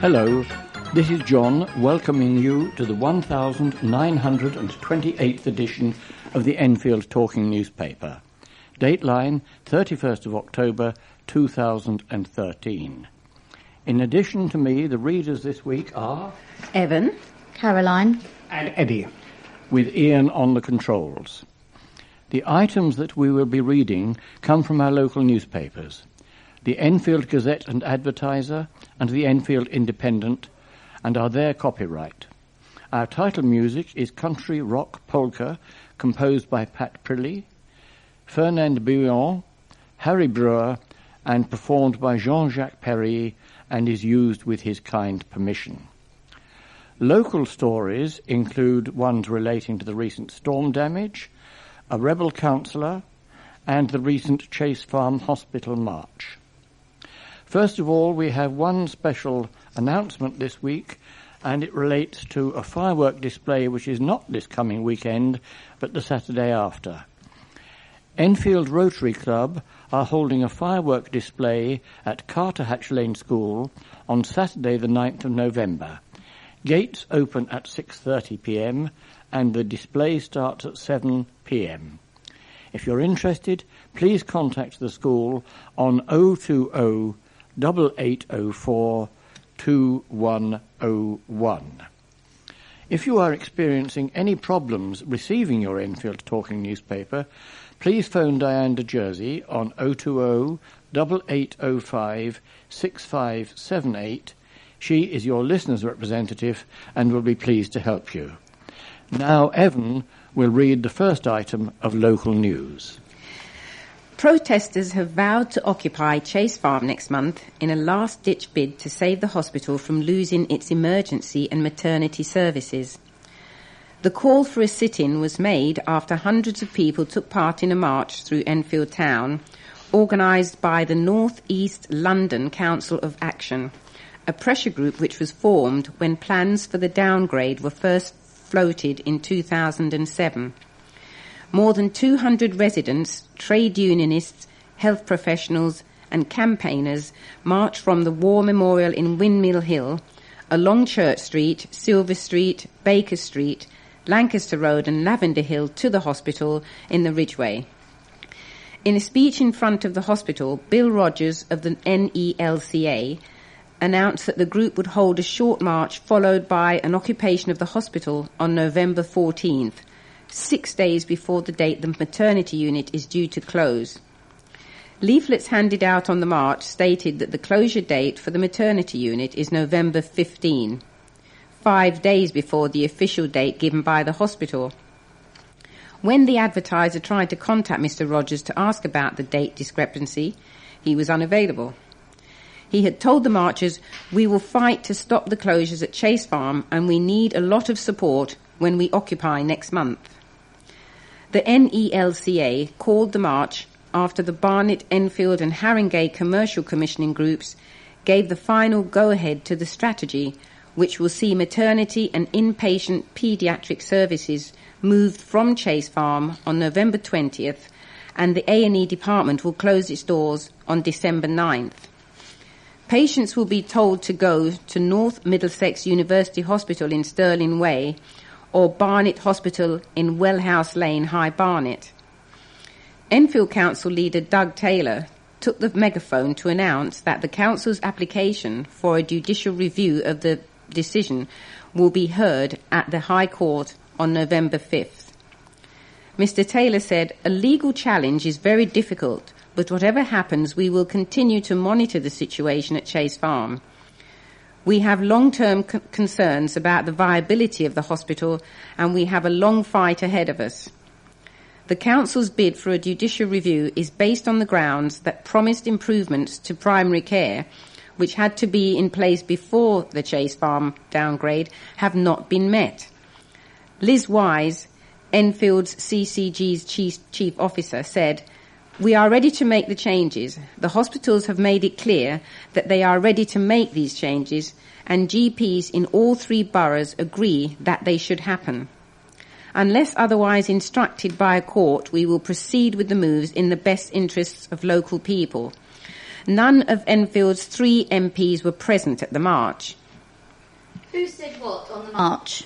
Hello, this is John welcoming you to the 1928th edition of the Enfield Talking Newspaper. Dateline, 31st of October 2013. In addition to me, the readers this week are Evan, Caroline and Eddy, with Ian on the controls. The items that we will be reading come from our local newspapers, the Enfield Gazette and Advertiser and the Enfield Independent, and are their copyright. Our title music is Country Rock Polka, composed by Pat Prilly, Fernand Bouillon, Harry Brewer, and performed by Jean-Jacques Perrier, and is used with his kind permission. Local stories include ones relating to the recent storm damage, a rebel councillor, and the recent Chase Farm Hospital march. First of all, we have one special announcement this week, and it relates to a firework display which is not this coming weekend, but the Saturday after. Enfield Rotary Club are holding a firework display at Carterhatch Lane School on Saturday the 9th of November. Gates open at 6:30 p.m. and the display starts at 7 p.m. If you're interested, please contact the school on 020 8804 2101. If you are experiencing any problems receiving your Enfield Talking newspaper, please phone Diane de Jersey on 020 8805 6578. She is your listener's representative and will be pleased to help you. Now Evan will read the first item of local news. Protesters have vowed to occupy Chase Farm next month in a last-ditch bid to save the hospital from losing its emergency and maternity services. The call for a sit-in was made after hundreds of people took part in a march through Enfield town, organised by the North East London Council of Action, a pressure group which was formed when plans for the downgrade were first floated in 2007. More than 200 residents, trade unionists, health professionals and campaigners marched from the War Memorial in Windmill Hill, along Church Street, Silver Street, Baker Street, Lancaster Road and Lavender Hill to the hospital in the Ridgeway. In a speech in front of the hospital, Bill Rogers of the NELCA announced that the group would hold a short march followed by an occupation of the hospital on November 14th, 6 days before the date the maternity unit is due to close. Leaflets handed out on the march stated that the closure date for the maternity unit is November 15, 5 days before the official date given by the hospital. When the advertiser tried to contact Mr. Rogers to ask about the date discrepancy, he was unavailable. He had told the marchers, "We will fight to stop the closures at Chase Farm and we need a lot of support when we occupy next month." The NELCA called the march after the Barnet, Enfield and Haringey commercial commissioning groups gave the final go-ahead to the strategy, which will see maternity and inpatient paediatric services moved from Chase Farm on November 20th, and the A&E department will close its doors on December 9th. Patients will be told to go to North Middlesex University Hospital in Stirling Way or Barnet Hospital in Wellhouse Lane, High Barnet. Enfield Council leader Doug Taylor took the megaphone to announce that the Council's application for a judicial review of the decision will be heard at the High Court on November 5th. Mr. Taylor said, "A legal challenge is very difficult, but whatever happens, we will continue to monitor the situation at Chase Farm. We have long-term concerns about the viability of the hospital, and we have a long fight ahead of us." The Council's bid for a judicial review is based on the grounds that promised improvements to primary care, which had to be in place before the Chase Farm downgrade, have not been met. Liz Wise, Enfield's CCG's chief officer, said, "We are ready to make the changes. The hospitals have made it clear that they are ready to make these changes, and GPs in all three boroughs agree that they should happen. Unless otherwise instructed by a court, we will proceed with the moves in the best interests of local people." None of Enfield's 3 MPs were present at the march. Who said what on the march?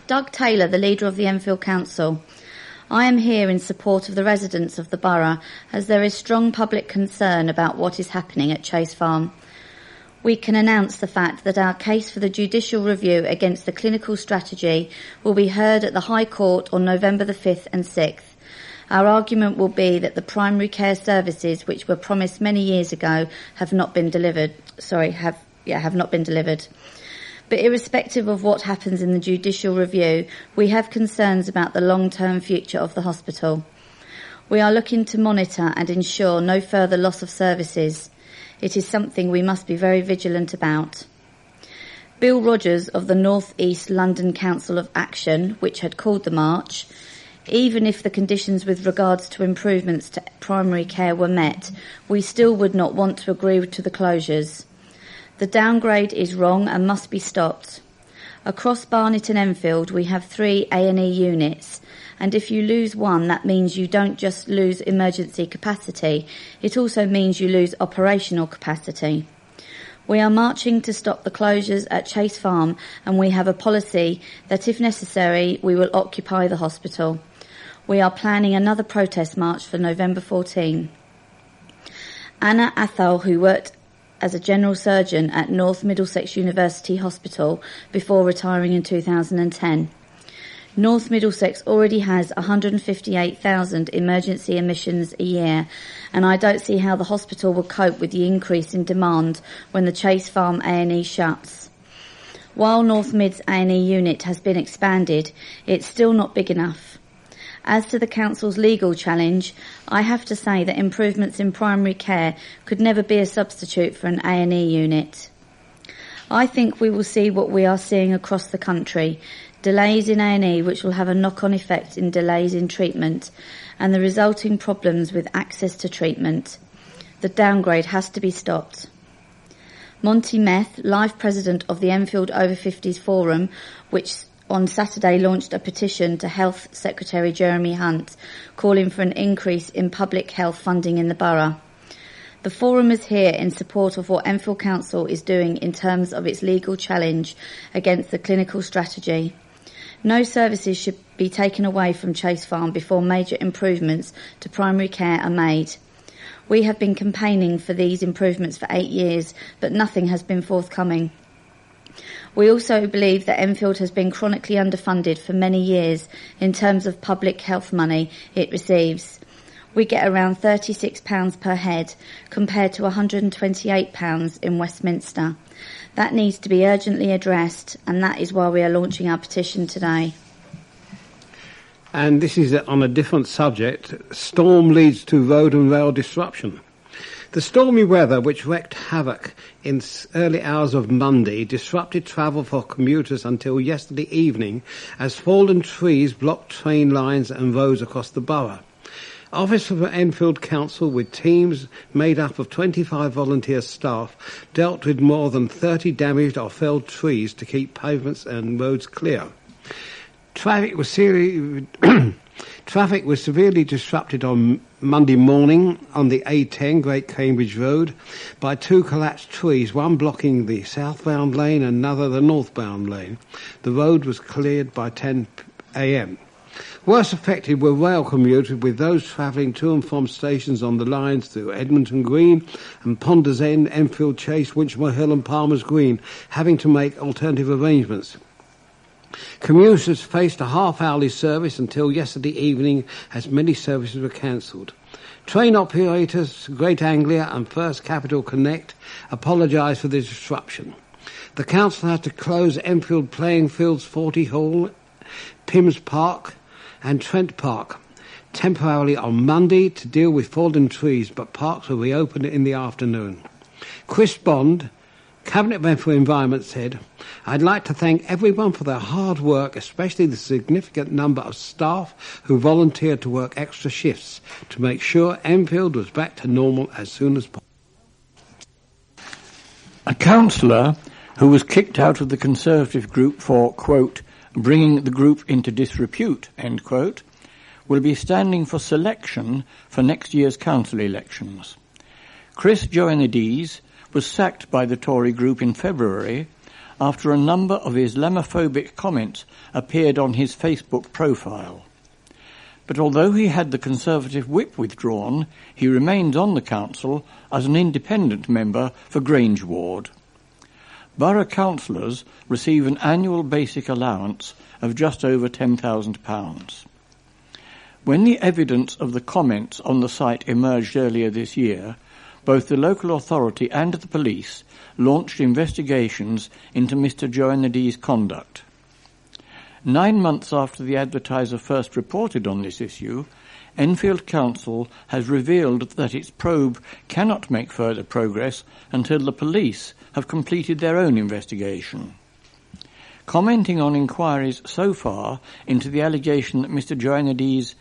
Doug Taylor, the leader of the Enfield Council. I am here in support of the residents of the borough as there is strong public concern about what is happening at Chase Farm. We can announce the fact that our case for the judicial review against the clinical strategy will be heard at the High Court on November the 5th and 6th. Our argument will be that the primary care services which were promised many years ago have not been delivered. Have not been delivered. But irrespective of what happens in the judicial review, we have concerns about the long-term future of the hospital. We are looking to monitor and ensure no further loss of services. It is something we must be very vigilant about. Bill Rogers of the North East London Council of Action, which had called the march, even if the conditions with regards to improvements to primary care were met, we still would not want to agree to the closures. The downgrade is wrong and must be stopped. Across Barnet and Enfield, we have 3 A&E units, and if you lose one, that means you don't just lose emergency capacity, it also means you lose operational capacity. We are marching to stop the closures at Chase Farm, and we have a policy that, if necessary, we will occupy the hospital. We are planning another protest march for November 14. Anna Athol, who worked as a general surgeon at North Middlesex University Hospital before retiring in 2010. North Middlesex already has 158,000 emergency admissions a year, and I don't see how the hospital will cope with the increase in demand when the Chase Farm A&E shuts. While North Mid's A&E unit has been expanded, it's still not big enough. As to the council's legal challenge, I have to say that improvements in primary care could never be a substitute for an A&E unit. I think we will see what we are seeing across the country, delays in A&E which will have a knock-on effect in delays in treatment and the resulting problems with access to treatment. The downgrade has to be stopped. Monty Meth, life president of the Enfield Over 50s Forum, which on Saturday launched a petition to Health Secretary Jeremy Hunt calling for an increase in public health funding in the borough. The Forum is here in support of what Enfield Council is doing in terms of its legal challenge against the clinical strategy. No services should be taken away from Chase Farm before major improvements to primary care are made. We have been campaigning for these improvements for 8 years, but nothing has been forthcoming. We also believe that Enfield has been chronically underfunded for many years in terms of public health money it receives. We get around £36 per head compared to £128 in Westminster. That needs to be urgently addressed, and that is why we are launching our petition today. And this is on a different subject. Storm leads to road and rail disruption. The stormy weather, which wreaked havoc in early hours of Monday, disrupted travel for commuters until yesterday evening as fallen trees blocked train lines and roads across the borough. Office of the Enfield Council, with teams made up of 25 volunteer staff, dealt with more than 30 damaged or felled trees to keep pavements and roads clear. Traffic was severely disrupted on Monday morning on the A10 Great Cambridge Road by 2 collapsed trees, one blocking the southbound lane and another the northbound lane. The road was cleared by 10 a.m. Worst affected were rail commuters, with those travelling to and from stations on the lines through Edmonton Green and Ponders End, Enfield Chase, Winchmore Hill and Palmer's Green, having to make alternative arrangements. Commuters faced a half-hourly service until yesterday evening as many services were cancelled. Train operators Great Anglia and First Capital Connect apologised for the disruption. The council had to close Enfield playing fields 40 Hall, Pims Park and Trent Park temporarily on Monday to deal with fallen trees, but parks will reopen in the afternoon. Chris Bond, Cabinet Member for Environment, said, "I'd like to thank everyone for their hard work, especially the significant number of staff who volunteered to work extra shifts to make sure Enfield was back to normal as soon as possible." A councillor who was kicked out of the Conservative group for, quote, bringing the group into disrepute, end quote, will be standing for selection for next year's council elections. Chris Joannides was sacked by the Tory group in February after a number of Islamophobic comments appeared on his Facebook profile. But although he had the Conservative whip withdrawn, he remains on the council as an independent member for Grange Ward. Borough councillors receive an annual basic allowance of just over £10,000. When the evidence of the comments on the site emerged earlier this year, both the local authority and the police launched investigations into Mr. Joannady's conduct. 9 months after the Advertiser first reported on this issue, Enfield Council has revealed that its probe cannot make further progress until the police have completed their own investigation. Commenting on inquiries so far into the allegation that Mr. Joannady's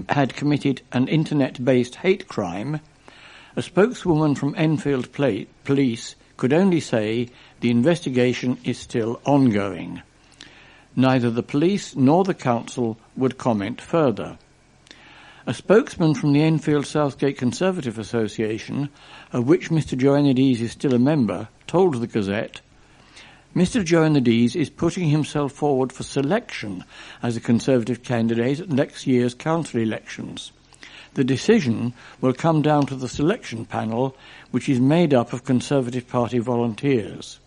had committed an internet-based hate crime, a spokeswoman from Enfield Police could only say the investigation is still ongoing. Neither the police nor the council would comment further. A spokesman from the Enfield Southgate Conservative Association, of which Mr. Joannady's is still a member, told the Gazette, Mr. Joannady's is putting himself forward for selection as a Conservative candidate at next year's council elections. The decision will come down to the selection panel, which is made up of Conservative Party volunteers.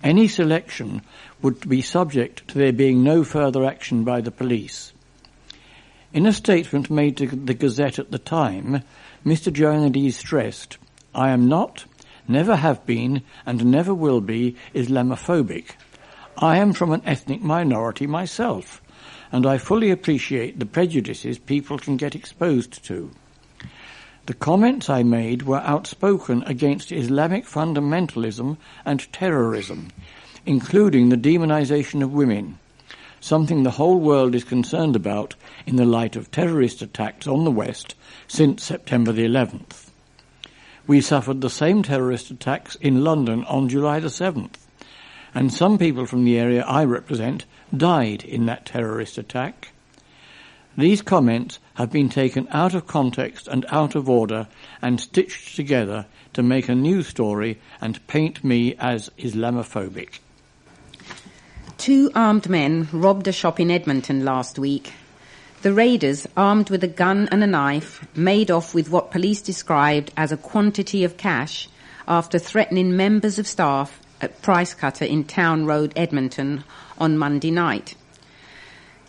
Any selection would be subject to there being no further action by the police. In a statement made to the Gazette at the time, Mr. Joannady's stressed, "I am not, never have been, and never will be Islamophobic. I am from an ethnic minority myself, and I fully appreciate the prejudices people can get exposed to. The comments I made were outspoken against Islamic fundamentalism and terrorism, including the demonization of women, something the whole world is concerned about in the light of terrorist attacks on the West since September the 11th. We suffered the same terrorist attacks in London on July the 7th, and some people from the area I represent died in that terrorist attack. These comments have been taken out of context and out of order and stitched together to make a news story and paint me as Islamophobic." 2 armed men robbed a shop in Edmonton last week. The raiders, armed with a gun and a knife, made off with what police described as a quantity of cash after threatening members of staff at Price Cutter in Town Road, Edmonton, on Monday night.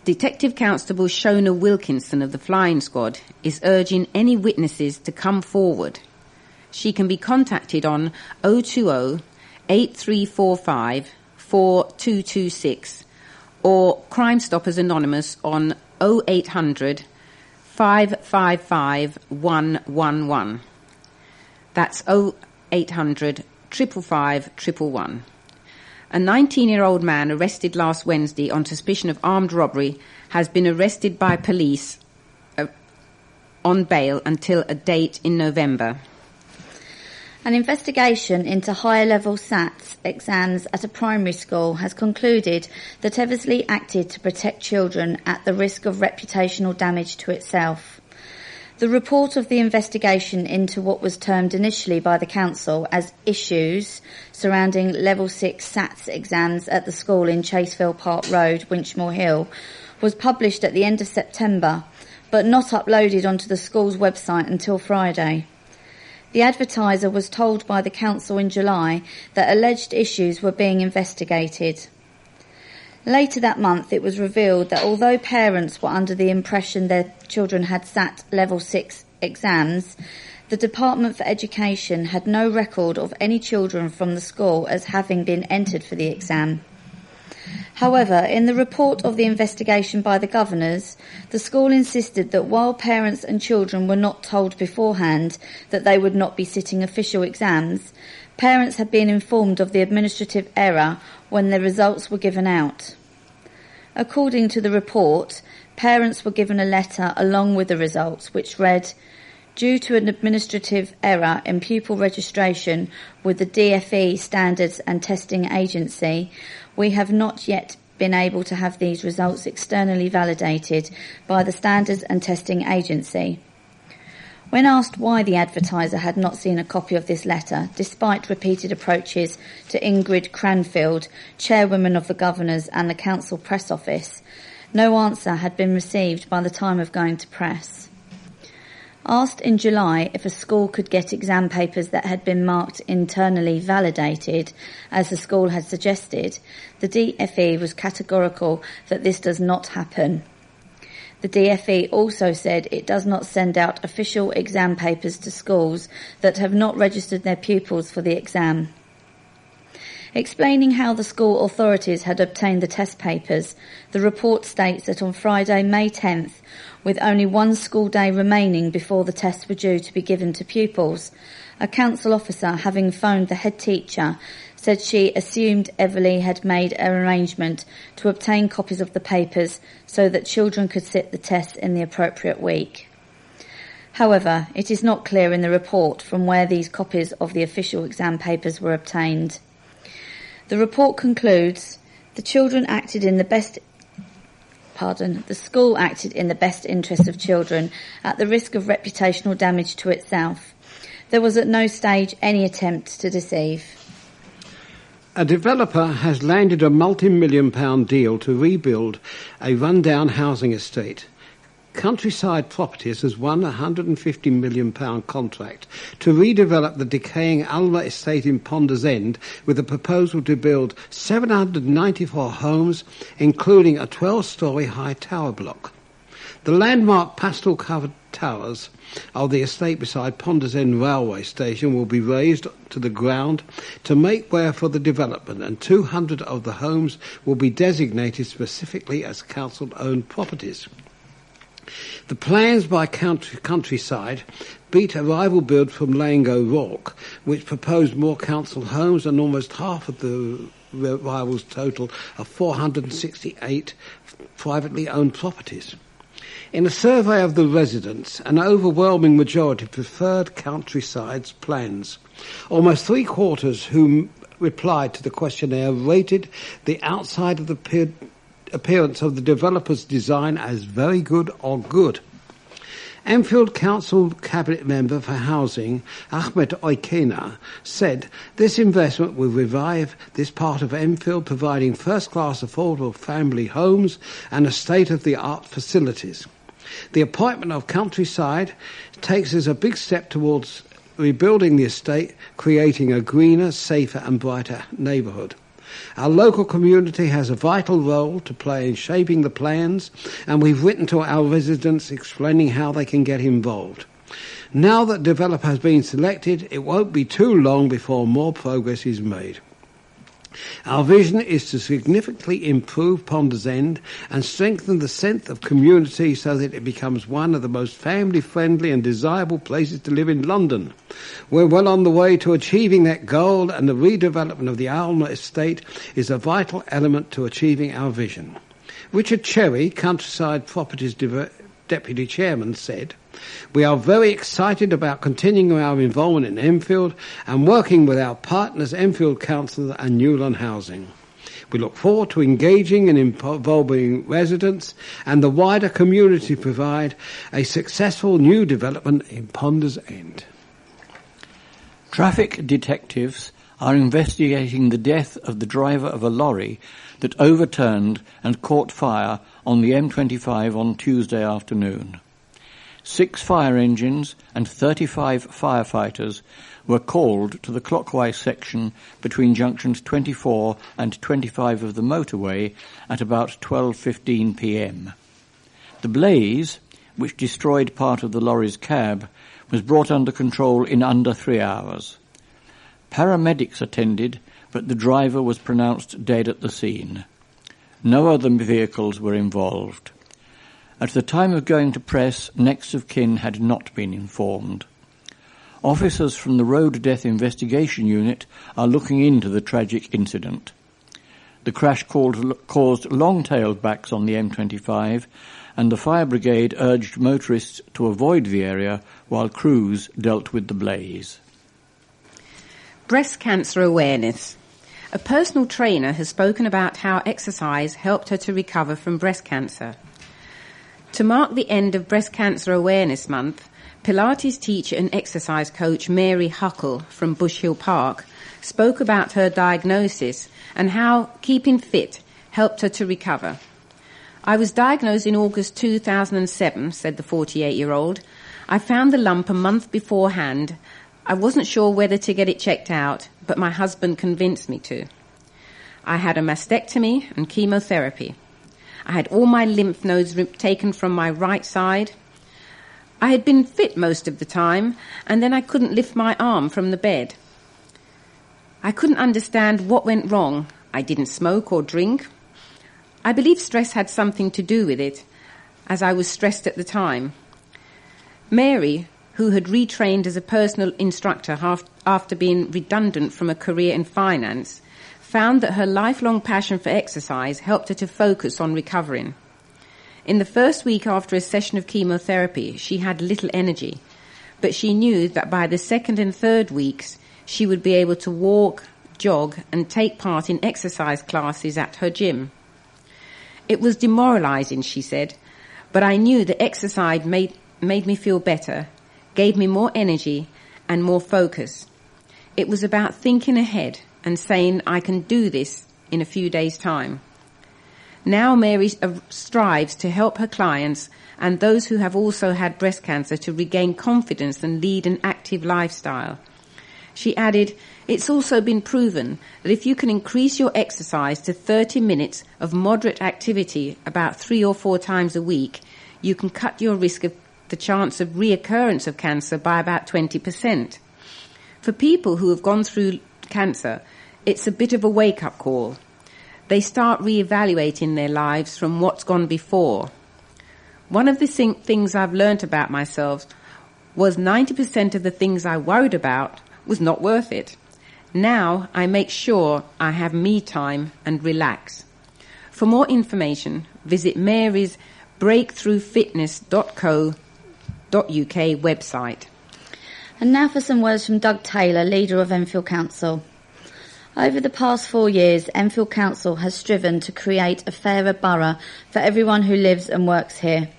Detective Constable Shona Wilkinson of the Flying Squad is urging any witnesses to come forward. She can be contacted on 020 8345 4226 or Crime Stoppers Anonymous on 0800 555 111. That's 0800 555 111. A 19-year-old man arrested last Wednesday on suspicion of armed robbery has been arrested by police on bail until a date in November. An investigation into higher-level SATs exams at a primary school has concluded that Eversley acted to protect children at the risk of reputational damage to itself. The report of the investigation into what was termed initially by the council as issues surrounding Level 6 SATs exams at the school in Chaseville Park Road, Winchmore Hill, was published at the end of September, but not uploaded onto the school's website until Friday. The Advertiser was told by the council in July that alleged issues were being investigated. Later that month, it was revealed that although parents were under the impression their children had sat Level 6 exams, the Department for Education had no record of any children from the school as having been entered for the exam. However, in the report of the investigation by the governors, the school insisted that while parents and children were not told beforehand that they would not be sitting official exams, parents had been informed of the administrative error when the results were given out. According to the report, parents were given a letter along with the results, which read, "Due to an administrative error in pupil registration with the DFE Standards and Testing Agency, we have not yet been able to have these results externally validated by the Standards and Testing Agency. When asked why the Advertiser had not seen a copy of this letter, despite repeated approaches to Ingrid Cranfield, chairwoman of the Governors and the Council Press Office, no answer had been received by the time of going to press. Asked in July if a school could get exam papers that had been marked internally validated, as the school had suggested, the DFE was categorical that this does not happen. The DFE also said it does not send out official exam papers to schools that have not registered their pupils for the exam. Explaining how the school authorities had obtained the test papers, the report states that on Friday, May 10th, with only one school day remaining before the tests were due to be given to pupils, a council officer, having phoned the head teacher, said she assumed Everleigh had made an arrangement to obtain copies of the papers so that children could sit the tests in the appropriate week. However, it is not clear in the report from where these copies of the official exam papers were obtained. The report concludes, the school acted in the best interest of children at the risk of reputational damage to itself. There was at no stage any attempt to deceive. A developer has landed a multi-million-pound deal to rebuild a rundown housing estate. Countryside Properties has won a £150 million contract to redevelop the decaying Alma estate in Ponders End with a proposal to build 794 homes, including a 12-storey high tower block. The landmark pastel-covered towers of the estate beside Ponders End railway station will be razed to the ground to make way for the development, and 200 of the homes will be designated specifically as council-owned properties. The plans by Countryside beat a rival build from Lang O'Rourke, which proposed more council homes and almost half of the rival's total of 468 privately owned properties. In a survey of the residents, an overwhelming majority preferred Countryside's plans. Almost three-quarters who replied to the questionnaire rated the outside of the appearance of the developer's design as very good or good. Enfield Council Cabinet Member for Housing, Ahmed Oikena, said this investment will revive this part of Enfield, providing first-class affordable family homes and a state-of-the-art facilities. The appointment of Countryside takes us a big step towards rebuilding the estate, creating a greener, safer and brighter neighbourhood. Our local community has a vital role to play in shaping the plans, and we've written to our residents explaining how they can get involved. Now that developer has been selected, it won't be too long before more progress is made. Our vision is to significantly improve Ponders End and strengthen the sense of community so that it becomes one of the most family-friendly and desirable places to live in London. We're well on the way to achieving that goal, and the redevelopment of the Alma estate is a vital element to achieving our vision. Richard Cherry, Countryside Properties Deputy Chairman, said, "We are very excited about continuing our involvement in Enfield and working with our partners Enfield Council and Newland Housing. We look forward to engaging and involving residents and the wider community to provide a successful new development in Ponders End." Traffic detectives are investigating the death of the driver of a lorry that overturned and caught fire on the M25 on Tuesday afternoon. 6 fire engines and 35 firefighters were called to the clockwise section between junctions 24 and 25 of the motorway at about 12:15 p.m. The blaze, which destroyed part of the lorry's cab, was brought under control in under 3 hours. Paramedics attended, but the driver was pronounced dead at the scene. No other vehicles were involved. At the time of going to press, next of kin had not been informed. Officers from the Road Death Investigation Unit are looking into the tragic incident. The crash caused long tailbacks on the M25, and the fire brigade urged motorists to avoid the area while crews dealt with the blaze. Breast cancer awareness. A personal trainer has spoken about how exercise helped her to recover from breast cancer. To mark the end of Breast Cancer Awareness Month, Pilates teacher and exercise coach Mary Huckle from Bush Hill Park spoke about her diagnosis and how keeping fit helped her to recover. "I was diagnosed in August 2007, said the 48-year-old. "I found the lump a month beforehand. I wasn't sure whether to get it checked out, but my husband convinced me to. I had a mastectomy and chemotherapy. I had all my lymph nodes taken from my right side. I had been fit most of the time, and then I couldn't lift my arm from the bed. I couldn't understand what went wrong. I didn't smoke or drink. I believe stress had something to do with it, as I was stressed at the time." Mary, who had retrained as a personal instructor after being redundant from a career in finance, found that her lifelong passion for exercise helped her to focus on recovering. In the first week after a session of chemotherapy, she had little energy, but she knew that by the second and third weeks, she would be able to walk, jog, and take part in exercise classes at her gym. "It was demoralizing," she said, "but I knew that exercise made me feel better, gave me more energy and more focus. It was about thinking ahead and saying I can do this in a few days' time." Now Mary strives to help her clients and those who have also had breast cancer to regain confidence and lead an active lifestyle. She added, "It's also been proven that if you can increase your exercise to 30 minutes of moderate activity about 3 or 4 times a week, you can cut your risk of the chance of reoccurrence of cancer by about 20%. For people who have gone through cancer, it's a bit of a wake-up call. They start re-evaluating their lives from what's gone before. One of the things I've learnt about myself was 90% of the things I worried about was not worth it. Now I make sure I have me time and relax." For more information, visit Mary's breakthroughfitness.co.uk website. And now for some words from Doug Taylor, leader of Enfield Council. Over the past 4 years, Enfield Council has striven to create a fairer borough for everyone who lives and works here.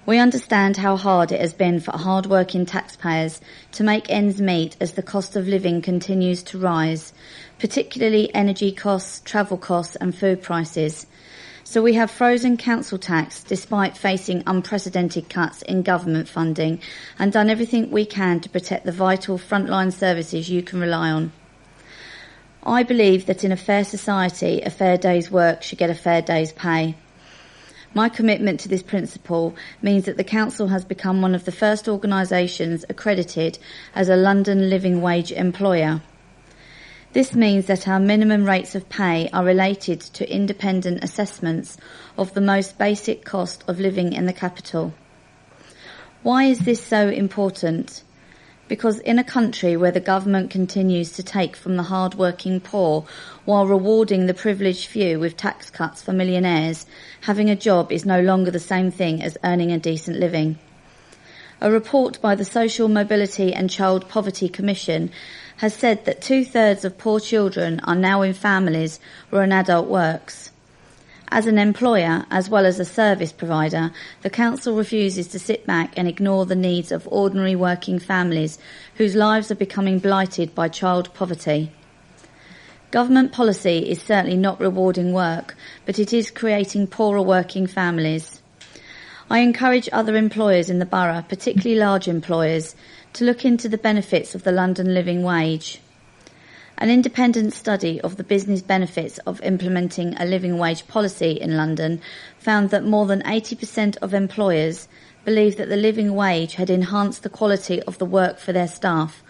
We understand how hard it has been for hard-working taxpayers to make ends meet as the cost of living continues to rise, particularly energy costs, travel costs and food prices. So we have frozen council tax despite facing unprecedented cuts in government funding and done everything we can to protect the vital frontline services you can rely on. I believe that in a fair society, a fair day's work should get a fair day's pay. My commitment to this principle means that the Council has become one of the first organisations accredited as a London living wage employer. This means that our minimum rates of pay are related to independent assessments of the most basic cost of living in the capital. Why is this so important? Because in a country where the government continues to take from the hard-working poor while rewarding the privileged few with tax cuts for millionaires, having a job is no longer the same thing as earning a decent living. A report by the Social Mobility and Child Poverty Commission has said that 2/3 of poor children are now in families where an adult works. As an employer, as well as a service provider, the Council refuses to sit back and ignore the needs of ordinary working families whose lives are becoming blighted by child poverty. Government policy is certainly not rewarding work, but it is creating poorer working families. I encourage other employers in the borough, particularly large employers, to look into the benefits of the London living wage. An independent study of the business benefits of implementing a living wage policy in London found that more than 80% of employers believed that the living wage had enhanced the quality of the work for their staff,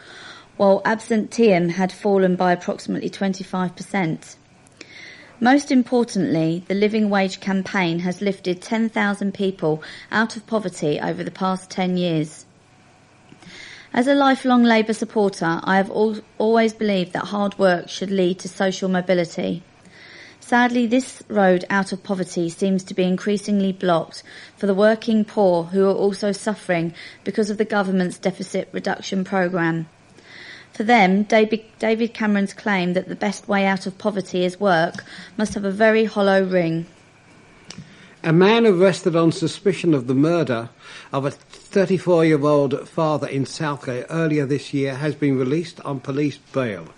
while absenteeism had fallen by approximately 25%. Most importantly, the Living Wage campaign has lifted 10,000 people out of poverty over the past 10 years. As a lifelong Labour supporter, I have always believed that hard work should lead to social mobility. Sadly, this road out of poverty seems to be increasingly blocked for the working poor who are also suffering because of the government's deficit reduction programme. For them, David Cameron's claim that the best way out of poverty is work must have a very hollow ring. A man arrested on suspicion of the murder of a 34-year-old father in Southgate earlier this year has been released on police bail.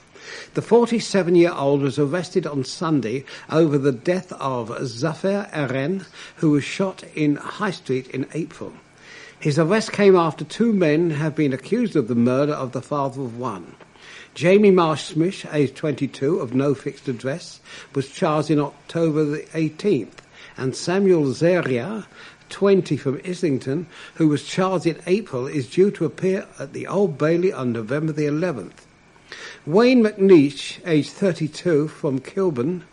The 47-year-old was arrested on Sunday over the death of Zafar Eren, who was shot in High Street in April. His arrest came after two men have been accused of the murder of the father of one. Jamie Marsh-Smith, aged 22, of no fixed address, was charged in October the 18th, and Samuel Zeria, 20, from Islington, who was charged in April, is due to appear at the Old Bailey on November the 11th. Wayne McNeish, aged 32, from Kilburn,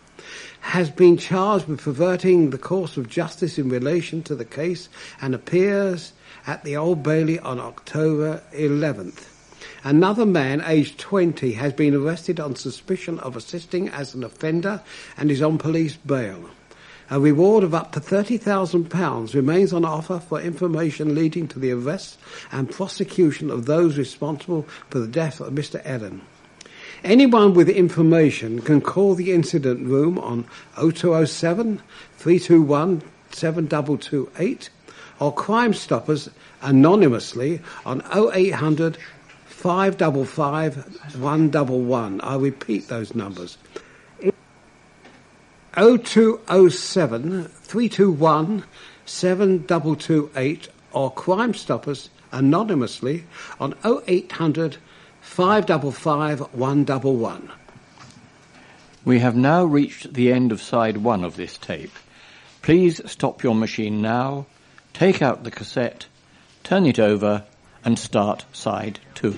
has been charged with perverting the course of justice in relation to the case and appears at the Old Bailey on October 11th. Another man, aged 20, has been arrested on suspicion of assisting as an offender and is on police bail. A reward of up to £30,000 remains on offer for information leading to the arrest and prosecution of those responsible for the death of Mr. Eden. Anyone with information can call the incident room on 0207 321 7228 or Crime Stoppers anonymously on 0800 555 111. I repeat those numbers. 0207 321 7228 or Crime Stoppers anonymously on 0800 555 111. We have now reached the end of side 1 of this tape. Please stop your machine now, take out the cassette, turn it over and start side 2.